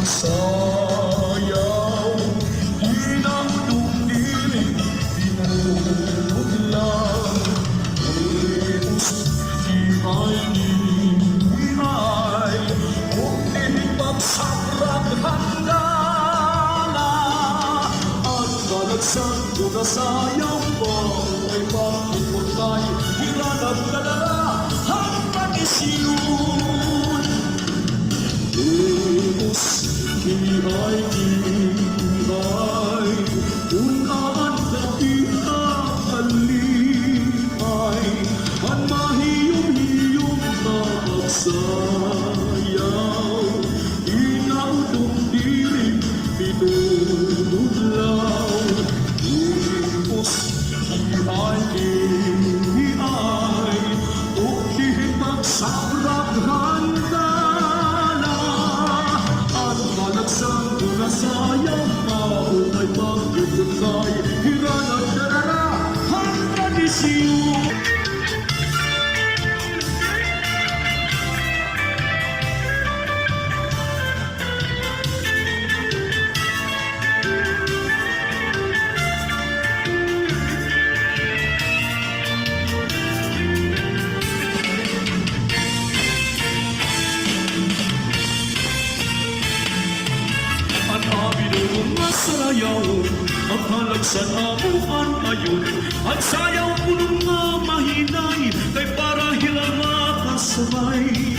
Sayaw, dinang-dumdiling, dinudlang, Imus, iay, umipag sa raghandala, at kalagsan ko na sayaw mo, ay pakipunay, hiranag na dala, hanggang isiyon. Imus, iay, unaan na ihahalipay, at mahiyong-hiyong na magsayaw, inaudong diring pinunulaw. Imus, iay, ukihipag sa raghandala, at malagsan ko na sayang maunay pag-ibutay, hiranag na dala, ang tradisyon. Sayaw, at halagsan amuan ayon, at sayaw punong nga mahinay, kay para hilang makasabay.